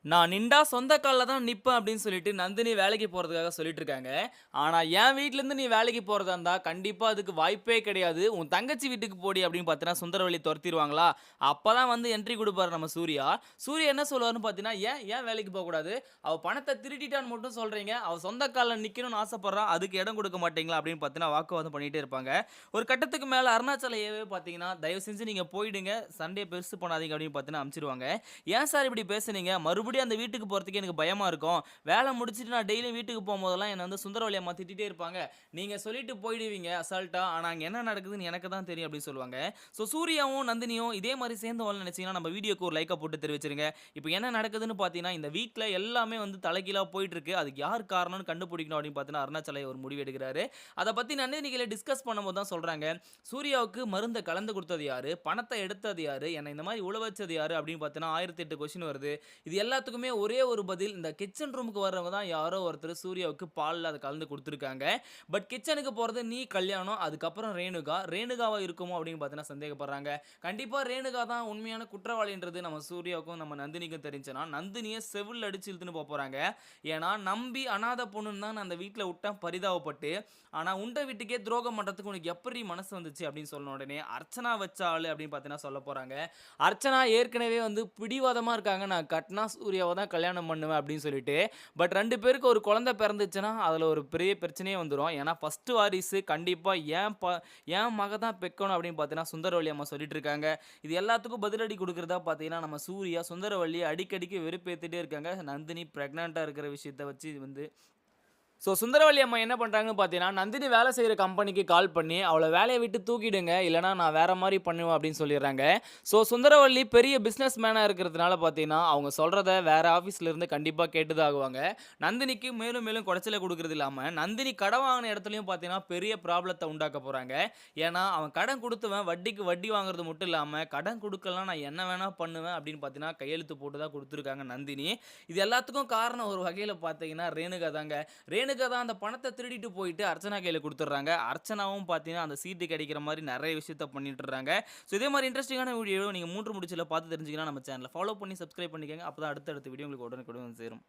நான் நின்றா சொந்த கால்ல தான் நிப்பேன் அப்படின்னு சொல்லிட்டு நந்தினி வேலைக்கு போறதுக்காக சொல்லிட்டு இருக்காங்க. ஆனா என் வீட்லருந்து நீ வேலைக்கு போறதா இருந்தா கண்டிப்பா அதுக்கு வாய்ப்பே கிடையாது. உன் தங்கச்சி வீட்டுக்கு போடி அப்படின்னு பார்த்தீங்கன்னா சுந்தரவல்லி தொரத்திருவாங்களா? அப்பதான் வந்து என்ட்ரி குடுப்பாரு நம்ம சூர்யா. சூர்யா என்ன சொல்லுவாருன்னு பார்த்தீங்கன்னா, "ஏன் ஏன் வேலைக்கு போக்கூடாது? அவ பணத்த திருடிட்டான்னு மட்டும் சொல்றீங்க. அவ சொந்த கால்ல நிக்கணும்னு ஆசைப்படுறா. அதுக்கு இடம் குடுக்க மாட்டீங்களா?" அப்படின்னு பார்த்தீங்கன்னா வாக்குவாதம் பண்ணிட்டே இருப்பாங்க. ஒரு கட்டத்துக்கு மேல அருணாச்சல ஏவே பார்த்தீங்கன்னா, "தயவு செஞ்சு நீங்க போயிடுங்க. சண்டைய பெருசு பண்ணாதீங்க" அப்படின்னு பார்த்தீங்கன்னா அனுப்பிச்சுருவாங்க. "ஏன் சார் இப்படி பேசுனீங்க? மறுபடியும் அந்த வீட்டுக்கு போறதுக்கே எனக்கு பயமா இருக்கும். வேலை முடிச்சுட்டு நான் டெய்லியும் வீட்டுக்கு போம்போதெல்லாம் என்ன வந்து சுந்தரவல்லி அம்மா திட்டிட்டே இருப்பாங்க. நீங்க சொல்லிட்டு போயிடுவீங்க அசால்ட்டா. ஆனா அங்க என்ன நடக்குதுன்னு எனக்கு தான் தெரியும்" அப்படின்னு சொல்லுவாங்க. ஸோ சூர்யாவும், நந்தினியும் இதே மாரி சேர்ந்து வாழணும்னு நினைச்சீங்கன்னா, நம்ம வீடியோக்கு ஒரு லைக்க போட்டு தெரிவிச்சிருங்க. இப்போ என்ன நடக்குதுன்னு பார்த்தீங்கன்னா, இந்த வீட்ல எல்லாமே வந்து தலைகீழா போயிட்டு இருக்கு. அதுக்கு யார் காரணம்னு கண்டுபிடிக்கணும் அப்படின்னு பார்த்தீங்கன்னா, அருணாச்சலம் ஒரு முடிவு எடுக்கிறாரு. அத பத்தி நந்தினிகள டிஸ்கஸ் பண்ணும்போது தான் சொல்றாங்க. சூர்யாவுக்கு மருந்த கலந்து குடுத்தது யாரு? பணத்த எடுத்தது யாரு? என்ன இந்த மாரி உள வச்சது யாரு? அப்படின்னு பார்த்தீங்கன்னா 1008 கொஸ்டின் வருது. இது எல்லாத்துக்குமே ஒரே ஒரு பதில். இந்த கிச்சன் ரூமுக்கு வர்றவங்க தான் யாரோ ஒருத்தர் சூர்யாவுக்கு பால்ல அத கலந்து குடுத்துருக்காங்க. பட் கிச்சனுக்கு போறது நீ கல்யாணம். அதுக்கப்புறம் ரேணுகா. ரேணுகாவா இருக்குமோ அப்படின்னு பார்த்தீங்கன்னா சந்தேகப்படுறாங்க. கண்டிப்பா ரேணுகா தான் உண்மையான குற்றவாளின்றது நம்ம சூர்யாவுக்கும், நம்ம நந்தினிக்கும் தெரிஞ்சுனா, நந்தினிய செவுல்ல அடிச்சு இழுத்துன்னு போப்போறாங்க. ஏன்னா, நம்பி அனாத பொண்ணுன்னு தான் நான் அந்த வீட்ல உட்டேன் பரிதாபப்பட்டு. ஆனா, உண்ட வீட்டுக்கே துரோகம் பண்றதுக்கு உனக்கு எப்புட்ரி மனசு வந்துச்சு அப்படின்னு சொன்ன உடனே, அர்ச்சனா வச்ச ஆளு அப்படின்னு பார்த்தீங்கன்னா சொல்லப் போறாங்க. அர்ச்சனா ஏற்கனவே வந்து பிடிவாதமா இருக்காங்க. நான் கட்னா சூர்யாவ தான் கல்யாணம் பண்ணுவேன் அப்படின்னு சொல்லிட்டு. பட் 2 பேருக்கு ஒரு குழந்தை பிறந்துச்சுன்னா, அதுல ஒரு பெரிய பிரச்சனையே வந்துரும். ஏன்னா, ஃபர்ஸ்ட் வாரிசு கண்டிப்பா என் மக தான் பெக்கணும் அப்படின்னு பார்த்தீங்கன்னா, சுந்தரவல்லி அம்மா சொல்லிட்டு இருக்காங்க. இது எல்லாத்துக்கும் பதிலடி குடுக்கிறதா பார்த்தீங்கன்னா, நம்ம சூர்யா சுந்தரவல்லிய அடிக்கடிக்கு வெறுப்பேத்திட்டே இருக்காங்க. நந்தினி பிரெக்னன்ட்டா இருக்கிற விஷயத்த வச்சு வந்து சுந்தரவல்லி அம்மா என்ன பண்றாங்கன்னு பார்த்தீங்கன்னா, நந்தினி வேலை செய்ற கம்பெனிக்கு கால் பண்ணி, "அவள வேலைய விட்டு தூக்கிடுங்க. இல்லன்னா நான் வேற மாரி பண்ணுவேன்" அப்படின்னு சொல்லிர்றாங்க. சுந்தரவல்லி பெரிய பிசினஸ் மேனா இருக்கிறதுனால பார்த்தீங்கன்னா, அவங்க சொல்றத வேற ஆஃபீஸ்ல இருந்து கண்டிப்பா கேட்டு தான் ஆகுவாங்க. நந்தினிக்கு மேலும் மேலும் குடைச்சல குடுக்குறது இல்லாம, நந்தினி கடன் வாங்குன இடத்துலயும் பார்த்தீங்கன்னா, பெரிய ப்ராப்ளத்த உண்டாக்க போறாங்க. ஏன்னா, அவன் கடன் குடுத்தவன் வட்டிக்கு வட்டி வாங்குறது மட்டும் இல்லாம, கடன் குடுக்கலனா நான் என்ன வேணா பண்ணுவேன் அப்படின்னு பார்த்தீங்கன்னா, கையெழுத்து போட்டு தான் குடுத்துருக்காங்க நந்தினி. இது எல்லாத்துக்கும் காரணம் ஒரு வகையில பார்த்தீங்கன்னா, ரேணுகா தாங்க. ரேணுகா தான் அந்த பணத்த திருடிட்டு போயிட்டு அர்ச்சனா கையில குடுத்துடுறாங்க. அர்ச்சனாவும் பார்த்தீங்கன்னா, அந்த சீட்டு கிடைக்கிற மாரி நெறைய விஷயத்த பண்ணிட்டுறாங்க. இதே மாரி இன்ட்ரஸ்டிங்கான வீடியோ நீங்க 3 முடிச்சுல பார்த்து தெரிஞ்சுக்கணும்னா நம்ம சேனல ஃபாலோ பண்ணி சப்ஸ்கிரைப் பண்ணிக்கங்க. அப்பதான் அடுத்த வீடியோ உங்களுக்கு உடனுக்குடன் வந்து சேரும்.